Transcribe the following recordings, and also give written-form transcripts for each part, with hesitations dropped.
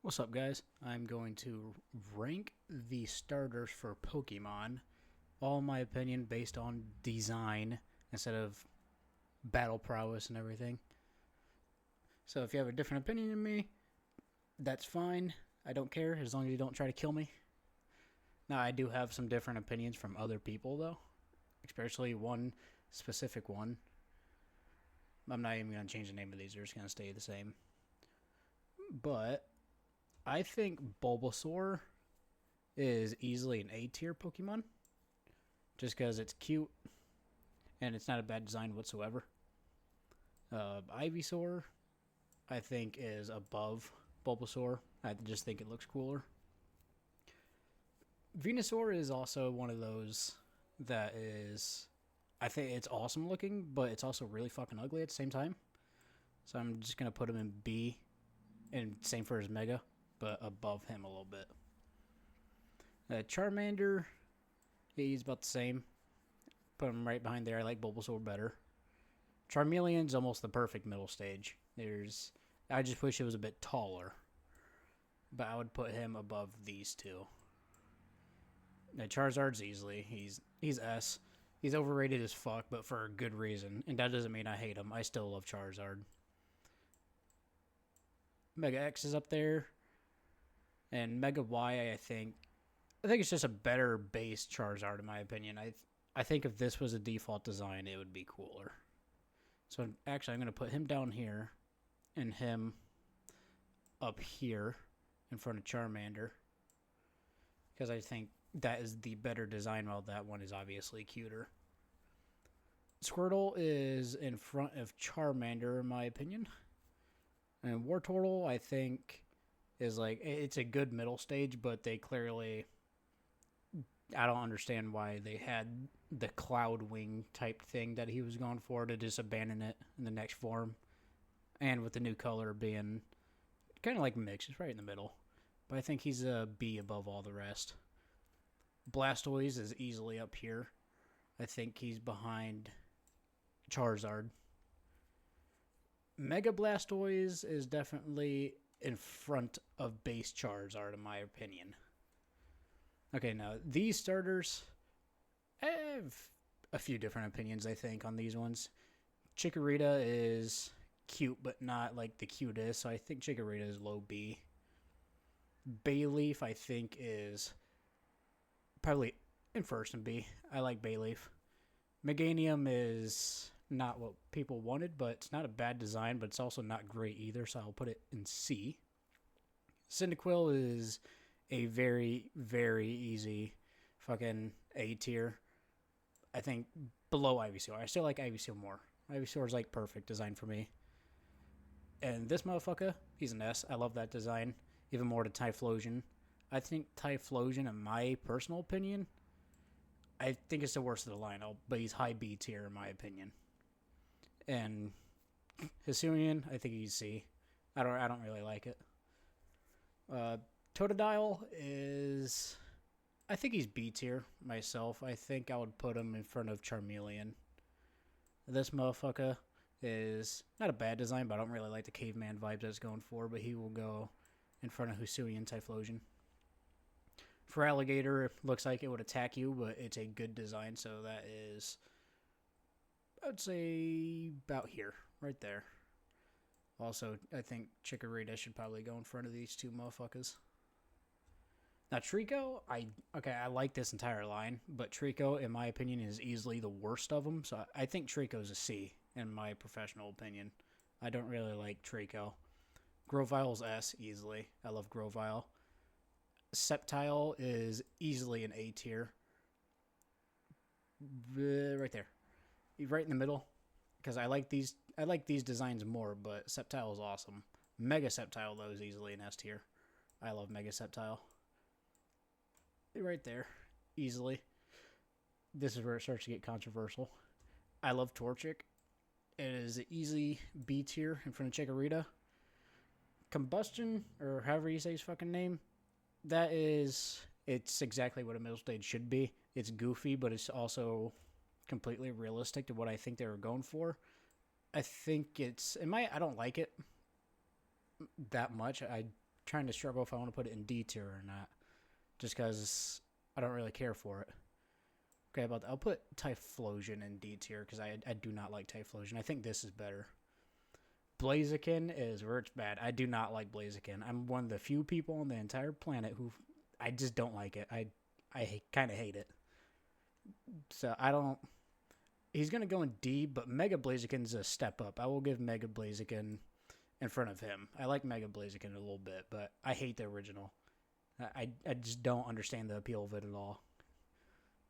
What's up, guys? I'm going to rank the starters for Pokemon, all in my opinion, based on design instead of battle prowess and everything. So if you have a different opinion than me, that's fine. I don't care as long as you don't try to kill me. Now, I do have some different opinions from other people, though, especially one specific one. I'm not even going to change the name of these, they're just going to stay the same. But I think Bulbasaur is easily an A tier Pokemon just because it's cute and it's not a bad design whatsoever. Ivysaur, I think, is above Bulbasaur. I just think it looks cooler. Venusaur is also one of those that is, I think it's awesome looking, but it's also really fucking ugly at the same time. So I'm just gonna put him in B, and same for his Mega, but above him a little bit. Charmander, he's about the same. Put him right behind there. I like Bulbasaur better. Charmeleon's almost the perfect middle stage. I just wish it was a bit taller, but I would put him above these two. Now, Charizard's easily. He's S. He's overrated as fuck, but for a good reason. And that doesn't mean I hate him. I still love Charizard. Mega X is up there. And Mega Y, I think it's just a better base Charizard in my opinion. I think if this was a default design, it would be cooler. So actually, I'm going to put him down here and him up here in front of Charmander because I think that is the better design, while that one is obviously cuter. Squirtle is in front of Charmander, in my opinion. And Wartortle, I think, is like, it's a good middle stage, but they clearly, I don't understand why they had the Cloud Wing type thing that he was going for to just abandon it in the next form. And with the new color being kind of like mixed, it's right in the middle. But I think he's a B above all the rest. Blastoise is easily up here. I think he's behind Charizard. Mega Blastoise is definitely in front of base Charizard, in my opinion. Okay, now these starters, I have a few different opinions, I think, on these ones. Chikorita is cute, but not like the cutest, so I think Chikorita is low B. Bayleaf, I think, is probably in first and B. I like Bayleaf. Meganium is not what people wanted, but it's not a bad design, but it's also not great either, so I'll put it in C. Cyndaquil is a very, very easy fucking A tier. I think below Ivysaur. I still like Ivysaur more. Ivysaur is like perfect design for me. And this motherfucker, he's an S. I love that design. Even more to Typhlosion. I think Typhlosion, in my personal opinion, I think it's the worst of the lineup, but he's high B tier in my opinion. And Hisuian, I think he's C. I don't really like it. Totodile is, I think he's B tier myself. I think I would put him in front of Charmeleon. This motherfucker is not a bad design, but I don't really like the caveman vibes that's going for, but he will go in front of Hisuian Typhlosion. For Alligator, it looks like it would attack you, but it's a good design, so that is, I'd say, about here, right there. Also, I think Chikorita should probably go in front of these two motherfuckers. Now, Trico, I like this entire line, but Trico, in my opinion, is easily the worst of them, so I think Trico's a C, in my professional opinion. I don't really like Trico. Grovile's S, easily. I love Grovile. Sceptile is easily an A tier. Right there. Right in the middle. Because I like these designs more, but Sceptile is awesome. Mega Sceptile, though, is easily an S tier. I love Mega Sceptile. Right there. Easily. This is where it starts to get controversial. I love Torchic. It is an easy B tier in front of Chikorita. Combustion, or however you say his fucking name, it's exactly what a middle stage should be. It's goofy, but it's also completely realistic to what I think they were going for. I think I don't like it that much. I trying to struggle if I want to put it in D tier or not, just because I don't really care for it. Okay, I'll put Typhlosion in D tier because I do not like Typhlosion. I think this is better. Blaziken is where it's bad. I do not like Blaziken. I'm one of the few people on the entire planet who I just don't like it. I kind of hate it. So I don't. He's gonna go in D, but Mega Blaziken's a step up. I will give Mega Blaziken in front of him. I like Mega Blaziken a little bit, but I hate the original. I just don't understand the appeal of it at all.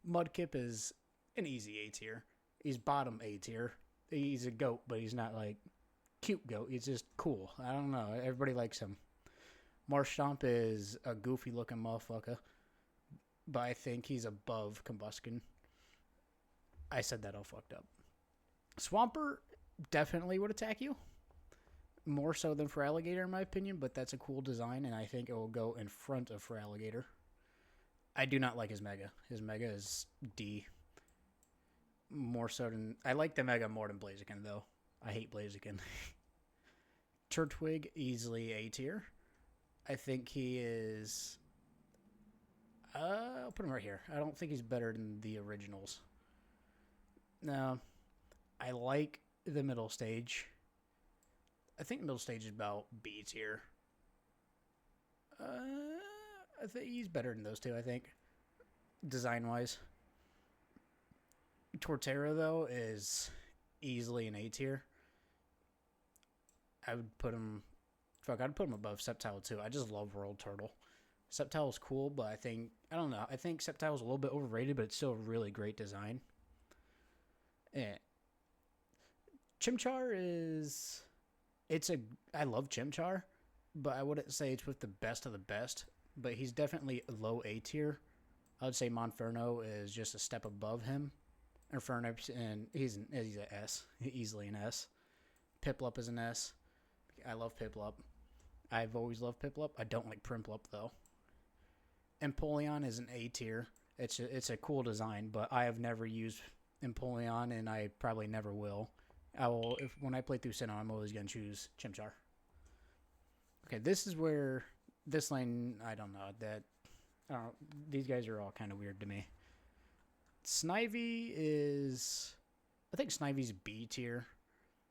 Mudkip is an easy A tier. He's bottom A tier. He's a goat, but he's not like cute goat. He's just cool. I don't know. Everybody likes him. Marshtomp is a goofy looking motherfucker, but I think he's above Combuskin. I said that all fucked up. Swampert definitely would attack you. More so than Feraligatr in my opinion, but that's a cool design, and I think it will go in front of Feraligatr. I do not like his Mega. His Mega is D. More so than... I like the Mega more than Blaziken, though. I hate Blaziken. Turtwig, easily A tier. I think he is... I'll put him right here. I don't think he's better than the originals. No. I like the middle stage. I think middle stage is about B tier. I think he's better than those two, I think. Design-wise. Torterra, though, is easily an A tier. I would put him... Fuck, I'd put him above Sceptile, too. I just love World Turtle. Sceptile's cool, but I think... I don't know. I think Sceptile's a little bit overrated, but it's still a really great design. Yeah. Chimchar is... I love Chimchar, but I wouldn't say it's with the best of the best. But he's definitely low A tier. I would say Monferno is just a step above him. Inferno, and he's an S. Easily an S. Piplup is an S. I love Piplup. I've always loved Piplup. I don't like Primplup, though. Empoleon is an A tier. It's a cool design, but I have never used Empoleon, and I probably never will. When I play through Sinnoh, I'm always going to choose Chimchar. Okay, this is where this lane, I don't know. These guys are all kind of weird to me. Snivy is... I think Snivy's B tier.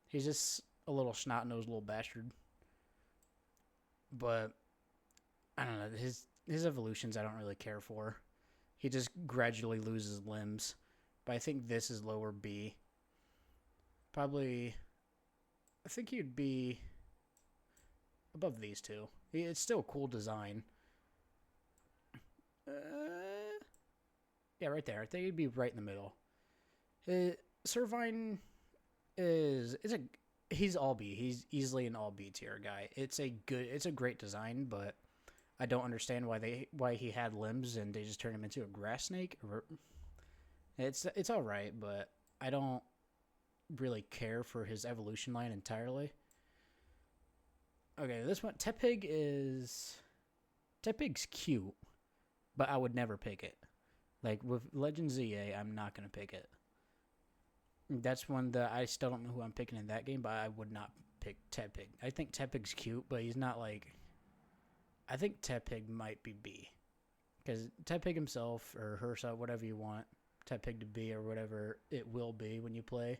He's just a little snot-nosed little bastard. But, I don't know. His evolutions I don't really care for. He just gradually loses limbs. But I think this is lower B. Probably... I think he'd be above these two. It's still a cool design. Yeah, right there. I think he'd be right in the middle. Servine he's all B. He's easily an all B tier guy. It's a great design, but I don't understand why he had limbs and they just turned him into a grass snake. It's all right, but I don't really care for his evolution line entirely. Okay, this one Tepig's cute, but I would never pick it. Like with Legend ZA, I'm not gonna pick it. That's one that I still don't know who I'm picking in that game, but I would not pick Tepig. I think Tepig's cute, but he's not like... I think Tepig might be B. Because Tepig himself, or herself, whatever you want Tepig to be, or whatever it will be when you play,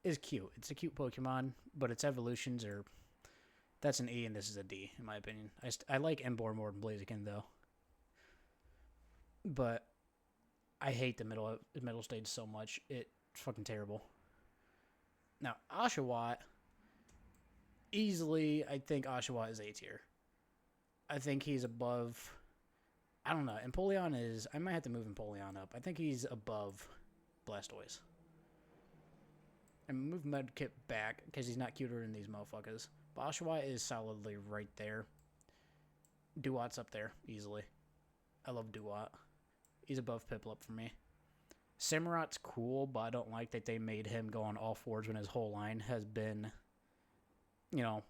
is cute. It's a cute Pokemon, but its evolutions are... That's an E, and this is a D, in my opinion. I like Emboar more than Blaziken, though. But I hate the middle stage so much. It's fucking terrible. Now, Oshawott, easily, I think Oshawott is A tier. I think he's above... I don't know. Empoleon is... I might have to move Empoleon up. I think he's above Blastoise. And move Mudkip back, because he's not cuter than these motherfuckers. But Oshawott is solidly right there. Duat's up there, easily. I love Duat. He's above Piplup for me. Samurot's cool, but I don't like that they made him go on all fours when his whole line has been,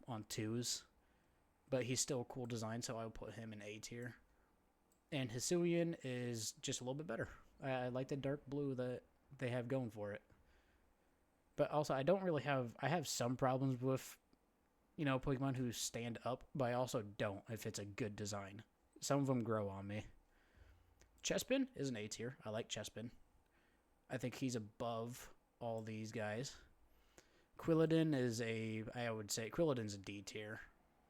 on twos. But he's still a cool design, so I would put him in A tier. And Hisuian is just a little bit better. I like the dark blue that they have going for it. But also, I don't really have... I have some problems with Pokemon who stand up, but I also don't if it's a good design. Some of them grow on me. Chespin is an A tier. I like Chespin. I think he's above all these guys. Quilladin is I would say Quilladin's a D tier.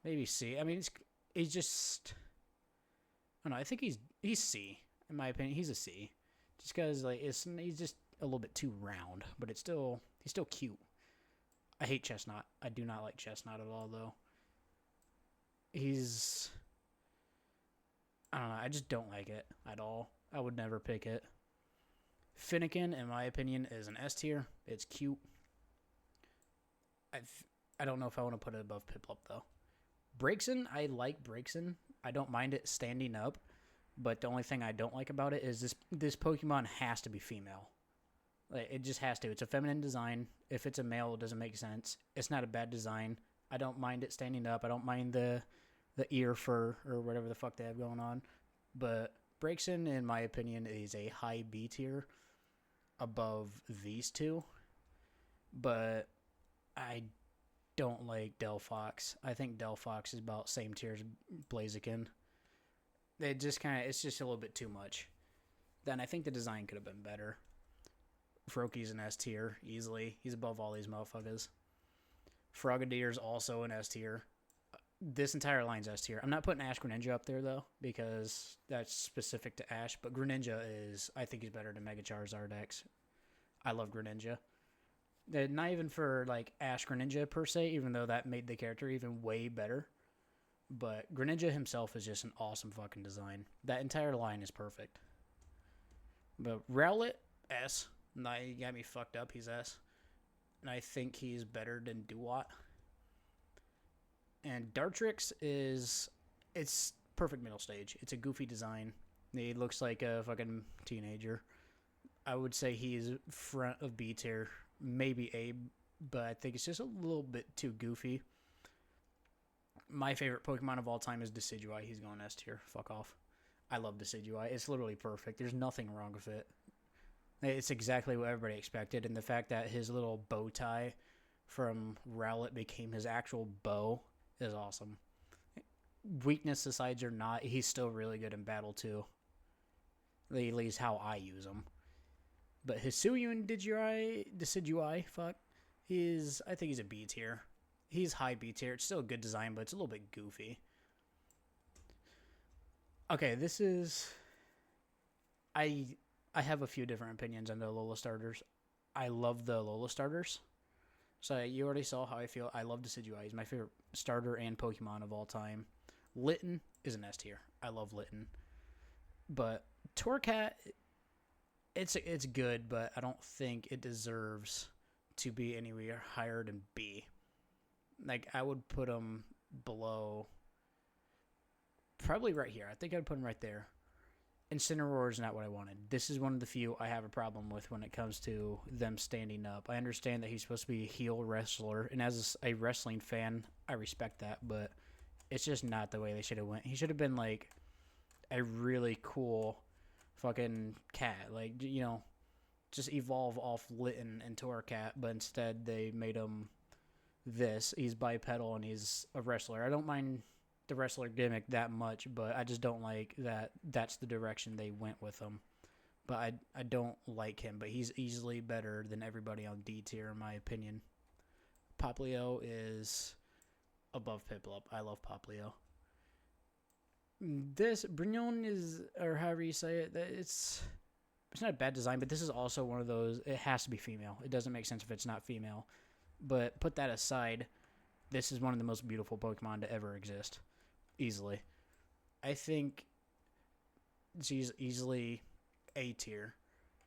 Maybe C. I mean, he's just, I don't know. I think he's C. In my opinion, he's a C. Just because he's just a little bit too round, but he's still cute. I hate Chestnut. I do not like Chestnut at all, though. I don't know. I just don't like it at all. I would never pick it. Finnegan, in my opinion, is an S tier. It's cute. I don't know if I want to put it above Piplup, though. Braixen, I like Braixen. I don't mind it standing up, but the only thing I don't like about it is this Pokemon has to be female. Like, it just has to. It's a feminine design. If it's a male, it doesn't make sense. It's not a bad design. I don't mind it standing up. I don't mind the ear fur or whatever the fuck they have going on. But Braixen, in my opinion, is a high B tier above these two. But I don't like Delphox. I think Delphox is about same tier as Blaziken. It's just a little bit too much. Then I think the design could have been better. Froakie's an S tier, easily. He's above all these motherfuckers. Frogadier's also an S tier. This entire line's S tier. I'm not putting Ash Greninja up there, though, because that's specific to Ash. But Greninja I think he's better than Mega Charizard X. I love Greninja. Not even for, Ash Greninja, per se, even though that made the character even way better. But Greninja himself is just an awesome fucking design. That entire line is perfect. But Rowlet, S. Now you got me fucked up. He's S. And I think he's better than Duat. And Dartrix it's perfect middle stage. It's a goofy design. He looks like a fucking teenager. I would say he's front of B tier. Maybe A, but I think it's just a little bit too goofy. My favorite Pokemon of all time is Decidueye. He's going S tier. Fuck off. I love Decidueye. It's literally perfect. There's nothing wrong with it. It's exactly what everybody expected, and the fact that his little bow tie from Rowlet became his actual bow is awesome. Weakness aside or not, he's still really good in battle, too. At least how I use him. But Hisuian Decidueye, I think he's a B tier. He's high B tier. It's still a good design, but it's a little bit goofy. Okay, this is... I have a few different opinions on the Alola starters. I love the Alola starters. So you already saw how I feel. I love Decidueye. He's my favorite starter and Pokemon of all time. Litten is an S tier. I love Litten. But Torcat, it's good, but I don't think it deserves to be anywhere higher than B. I would put him below, probably right here. I think I'd put him right there. Incineroar is not what I wanted. This is one of the few I have a problem with when it comes to them standing up. I understand that he's supposed to be a heel wrestler, and as a wrestling fan, I respect that, but it's just not the way they should have went. He should have been a really cool fucking cat. Just evolve off Litten and Torcat, but instead they made him this. He's bipedal and he's a wrestler. I don't mind the wrestler gimmick that much, but I just don't like that that's the direction they went with him. But I don't like him, but he's easily better than everybody on D tier in my opinion. Poplio is above Piplup. I love Poplio. This Brignon is, or however you say it, it's not a bad design, but this is also one of those, it has to be female. It doesn't make sense if it's not female. But put that aside, this is one of the most beautiful Pokemon to ever exist. Easily. I think she's easily A tier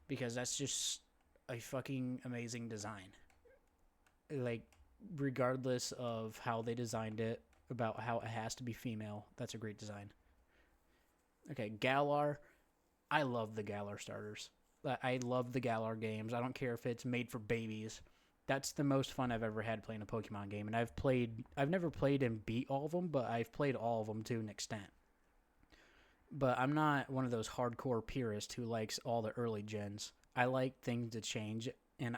because that's just a fucking amazing design. Regardless of how they designed it, about how it has to be female, that's a great design. Okay, Galar. I love the Galar starters. I love the Galar games. I don't care if it's made for babies. That's the most fun I've ever had playing a Pokemon game. And I've never played and beat all of them, but I've played all of them to an extent. But I'm not one of those hardcore purists who likes all the early gens. I like things to change, and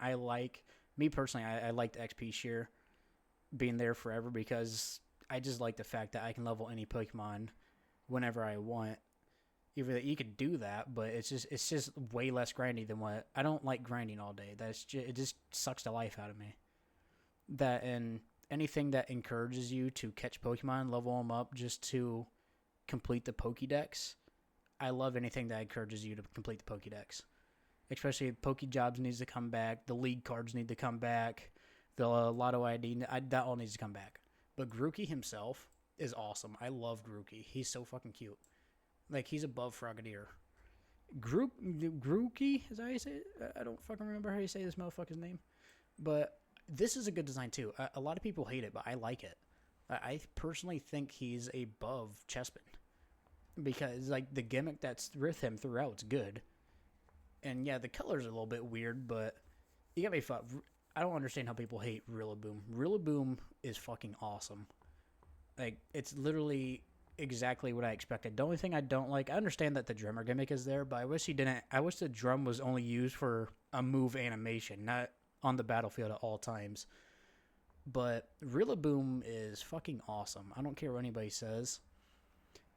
me personally, I like the XP Shear. being there forever because I just like the fact that I can level any Pokemon whenever I want. Even that you could do that, but it's just way less grindy than what I don't like grinding all day. It just sucks the life out of me. That and anything that encourages you to catch Pokemon, level them up just to complete the Pokédex. I love anything that encourages you to complete the Pokédex. Especially Pokejobs needs to come back. The League cards need to come back. The Lotto ID, that all needs to come back. But Grookey himself is awesome. I love Grookey. He's so fucking cute. Like, he's above Frogadier. Grookey, is that how you say it? I don't fucking remember how you say this motherfucker's name. But this is a good design, too. A lot of people hate it, but I like it. I personally think he's above Chespin. Because, like, the gimmick that's with him throughout's good. And, yeah, the colors are a little bit weird, but you got me fucked. I don't understand how people hate Rillaboom. Rillaboom is fucking awesome. Like, it's literally exactly what I expected. The only thing I don't like, I understand that the drummer gimmick is there, but I wish the drum was only used for a move animation, not on the battlefield at all times. But Rillaboom is fucking awesome. I don't care what anybody says.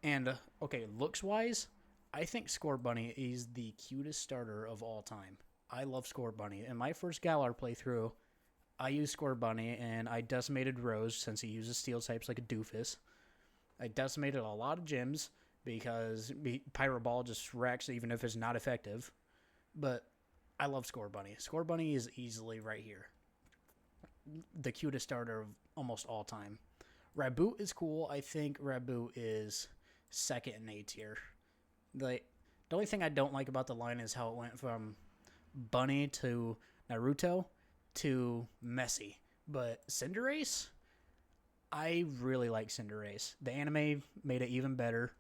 And, okay, looks-wise, I think Scorbunny is the cutest starter of all time. I love Scorbunny. In my first Galar playthrough, I used Scorbunny, and I decimated Rose since he uses steel types like a doofus. I decimated a lot of gyms because Pyro Ball just wrecks even if it's not effective. But I love Scorbunny. Scorbunny is easily right here. The cutest starter of almost all time. Raboot is cool. I think Raboot is second in A tier. The only thing I don't like about the line is how it went from Bunny to Naruto to Messi. But Cinderace, I really like Cinderace. The anime made it even better.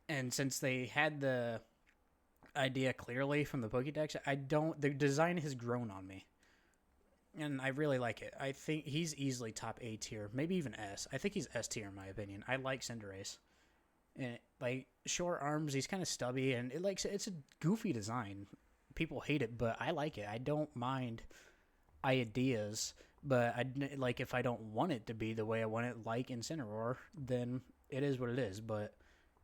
And since they had the idea clearly from the Pokédex, the design has grown on me. And I really like it. I think he's easily top A tier, maybe even S. I think he's S tier in my opinion. I like Cinderace. And like short arms, he's kind of stubby, and it's a goofy design. People hate it, but I like it. I don't mind ideas, but like if I don't want it to be the way I want it, like Incineroar, then it is what it is. But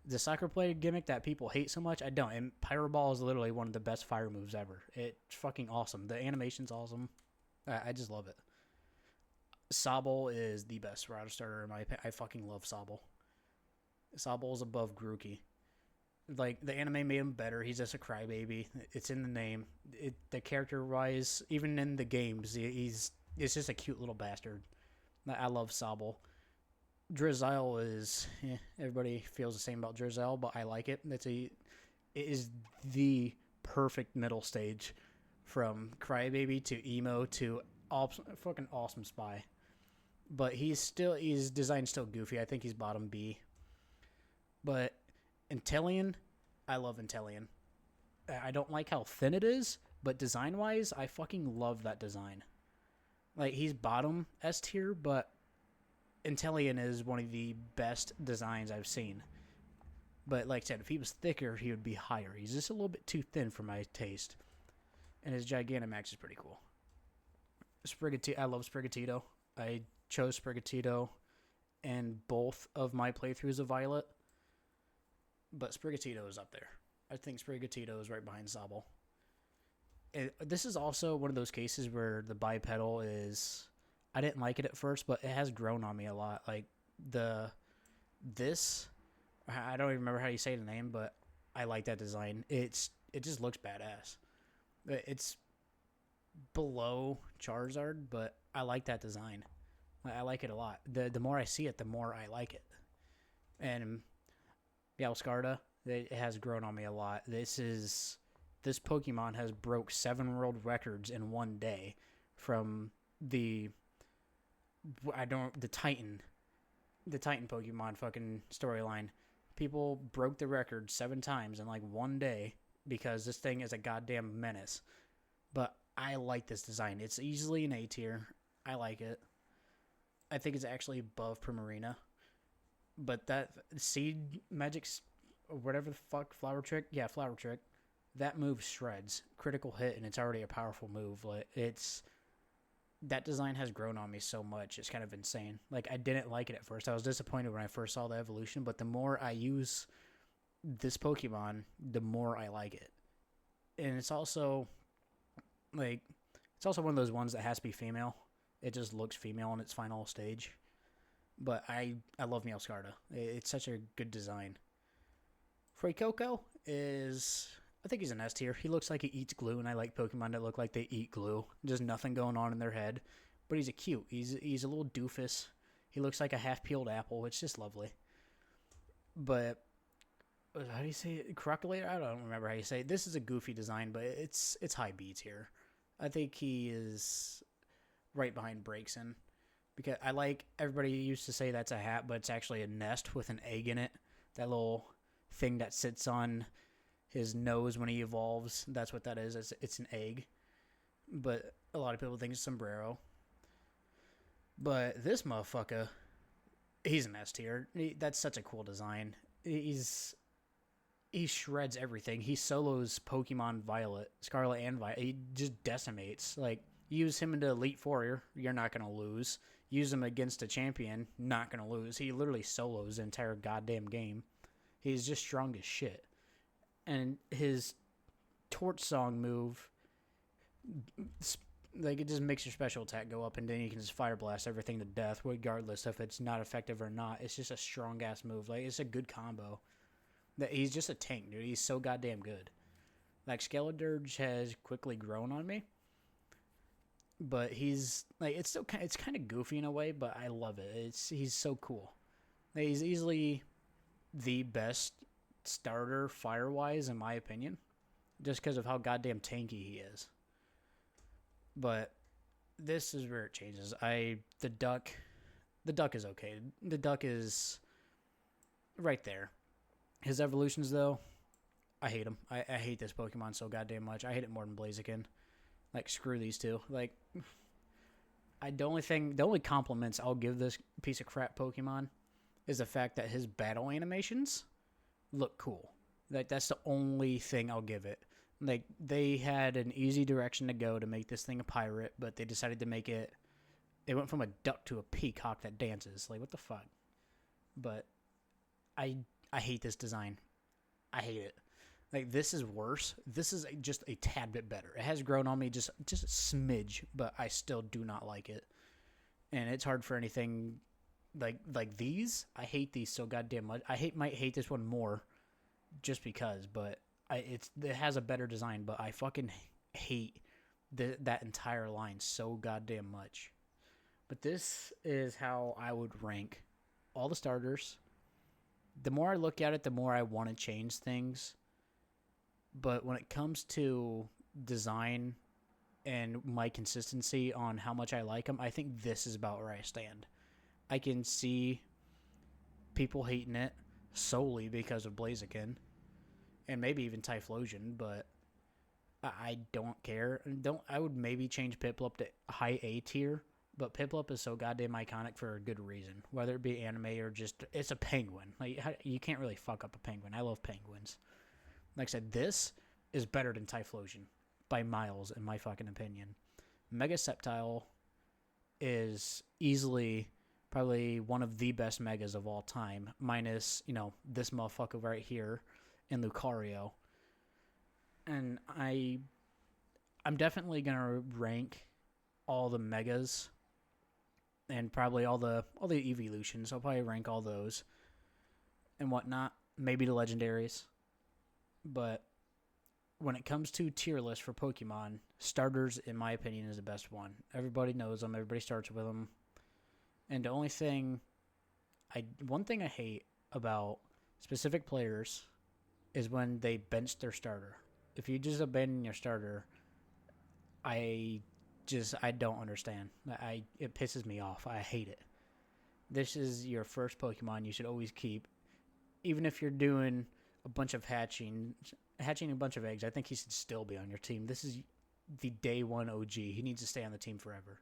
the soccer player gimmick that people hate so much, I don't. And Pyro Ball is literally one of the best fire moves ever. It's fucking awesome. The animation's awesome. I just love it. Sobble is the best Rowder starter in my opinion. I fucking love Sobble. Sobble is above Grookey. Like, the anime made him better. He's just a crybaby. It's in the name. The character-wise, even in the games, it's just a cute little bastard. I love Sobble. Drizzile is... everybody feels the same about Drizzile, but I like it. It is the perfect middle stage. From crybaby to emo to fucking awesome spy. But his design's still goofy. I think he's bottom B. But Inteleon, I love Inteleon. I don't like how thin it is, but design-wise, I fucking love that design. Like, he's bottom S tier, but Inteleon is one of the best designs I've seen. But like I said, if he was thicker, he would be higher. He's just a little bit too thin for my taste. And his Gigantamax is pretty cool. I love Sprigatito. I chose Sprigatito in both of my playthroughs of Violet. But Sprigatito is up there. I think Sprigatito is right behind Sobble. This is also one of those cases where the bipedal is... I didn't like it at first, but it has grown on me a lot. Like, I don't even remember how you say the name, but I like that design. It just looks badass. It's below Charizard, but I like that design. I like it a lot. The more I see it, the more I like it. And Meowscarda, it has grown on me a lot. This Pokemon has broke 7 world records in one day from the Titan Pokemon fucking storyline. People broke the record 7 times in like one day. Because this thing is a goddamn menace. But I like this design. It's easily an A tier. I like it. I think it's actually above Primarina. But that Seed Magic, whatever the fuck, Flower Trick? Yeah, Flower Trick. That move shreds. Critical hit, and it's already a powerful move. It's that design has grown on me so much. It's kind of insane. Like, I didn't like it at first. I was disappointed when I first saw the evolution, but the more I use this Pokemon, the more I like it. And it's also like it's also one of those ones that has to be female. It just looks female in its final stage. But I love Meowscarda. It's such a good design. Fuecoco is I think he's an S tier. He looks like he eats glue, and I like Pokemon that look like they eat glue. Just nothing going on in their head. But he's a cute. He's a little doofus. He looks like a half peeled apple. It's just lovely. But how do you say it? Crocolator? I don't remember how you say it. This is a goofy design, but it's high B tier. I think he is right behind Braixen. Because I like everybody used to say that's a hat, but it's actually a nest with an egg in it. That little thing that sits on his nose when he evolves. That's what that is. It's an egg. But a lot of people think it's sombrero. But this motherfucker, he's an S tier. That's such a cool design. He shreds everything. He solos Pokemon Violet, Scarlet and Violet. He just decimates. Like, use him into Elite Four, you're not going to lose. Use him against a champion, not going to lose. He literally solos the entire goddamn game. He's just strong as shit. And his Torch Song move, like, it just makes your special attack go up, and then you can just Fire Blast everything to death, regardless if it's not effective or not. It's just a strong-ass move. Like, it's a good combo. He's just a tank, dude. He's so goddamn good. Like, Skeledirge has quickly grown on me. But he's like it's kind of goofy in a way, but I love it. He's so cool. He's easily the best starter fire-wise in my opinion, just because of how goddamn tanky he is. But this is where it changes. The duck is okay. The duck is right there. His evolutions though, I hate him. I hate this Pokemon so goddamn much. I hate it more than Blaziken. Like, screw these two. Like, the only compliments I'll give this piece of crap Pokemon is the fact that his battle animations look cool. Like, that's the only thing I'll give it. Like, they had an easy direction to go to make this thing a pirate, but they decided to make it. They went from a duck to a peacock that dances. Like, what the fuck? But I hate this design. I hate it. Like, this is worse. This is just a tad bit better. It has grown on me just a smidge, but I still do not like it. And it's hard for anything like these. I hate these so goddamn much. Might hate this one more just because, but it has a better design, but I fucking hate that entire line so goddamn much. But this is how I would rank all the starters. The more I look at it, the more I want to change things. But when it comes to design and my consistency on how much I like them, I think this is about where I stand. I can see people hating it solely because of Blaziken and maybe even Typhlosion, but I don't care. I would maybe change Piplup to high A tier, but Piplup is so goddamn iconic for a good reason, whether it be anime or just it's a penguin. Like, you can't really fuck up a penguin. I love penguins. Like I said, this is better than Typhlosion by miles, in my fucking opinion. Mega Sceptile is easily probably one of the best Megas of all time, minus, this motherfucker right here in Lucario. And I'm definitely going to rank all the Megas and probably all the evolutions. I'll probably rank all those and whatnot. Maybe the legendaries. But when it comes to tier list for Pokemon, starters, in my opinion, is the best one. Everybody knows them. Everybody starts with them. And the only thing, one thing I hate about specific players is when they bench their starter. If you just abandon your starter, I don't understand. It pisses me off. I hate it. This is your first Pokemon you should always keep. Even if you're doing a bunch of hatching a bunch of eggs, I think he should still be on your team. This is the day one OG. He needs to stay on the team forever.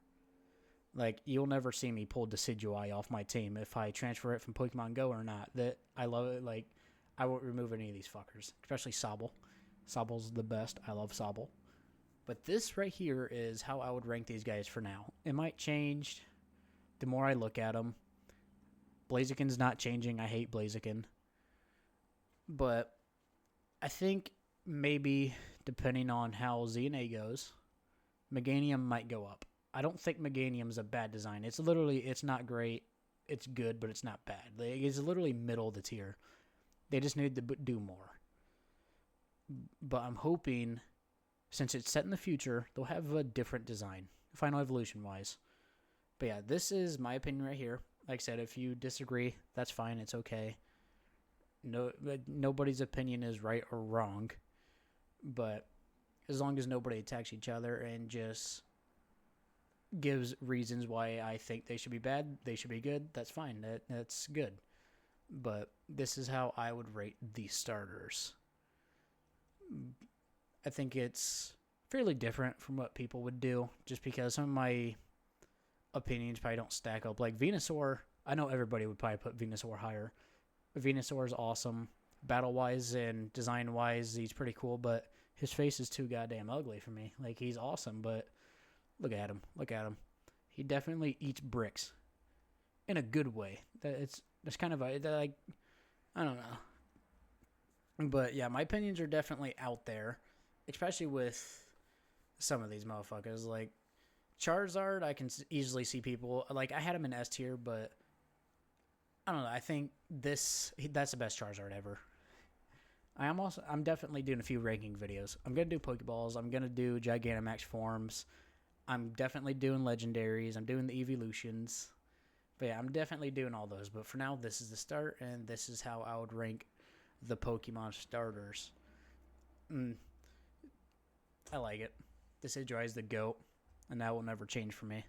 Like, you'll never see me pull Decidueye off my team if I transfer it from Pokemon Go or not. That I love it. Like, I won't remove any of these fuckers, especially Sobble. Sobble's the best. I love Sobble. But this right here is how I would rank these guys for now. It might change the more I look at them. Blaziken's not changing. I hate Blaziken. But I think maybe depending on how ZNA goes, Meganium might go up. I don't think Meganium's a bad design. It's not great. It's good, but it's not bad. It's literally middle of the tier. They just need to do more. But I'm hoping, since it's set in the future, they'll have a different design, Final Evolution-wise. But yeah, this is my opinion right here. Like I said, if you disagree, that's fine. It's okay. Nobody's opinion is right or wrong. But as long as nobody attacks each other and just gives reasons why I think they should be bad, they should be good, that's fine. That's good. But this is how I would rate the starters. I think it's fairly different from what people would do, just because some of my opinions probably don't stack up. Like Venusaur, I know everybody would probably put Venusaur higher. Venusaur is awesome. Battle-wise and design-wise, he's pretty cool, but his face is too goddamn ugly for me. Like, he's awesome, but look at him. Look at him. He definitely eats bricks. In a good way. That's kind of I don't know. But yeah, my opinions are definitely out there, especially with some of these motherfuckers. Like Charizard, I can easily see people like I had him in S tier, but I don't know. I think that's the best Charizard ever. I'm definitely doing a few ranking videos. I'm gonna do Pokeballs. I'm gonna do Gigantamax forms. I'm definitely doing legendaries. I'm doing the evolutions. But yeah, I'm definitely doing all those. But for now, this is the start, and this is how I would rank the Pokemon starters. I like it. This Sidra is the GOAT, and that will never change for me.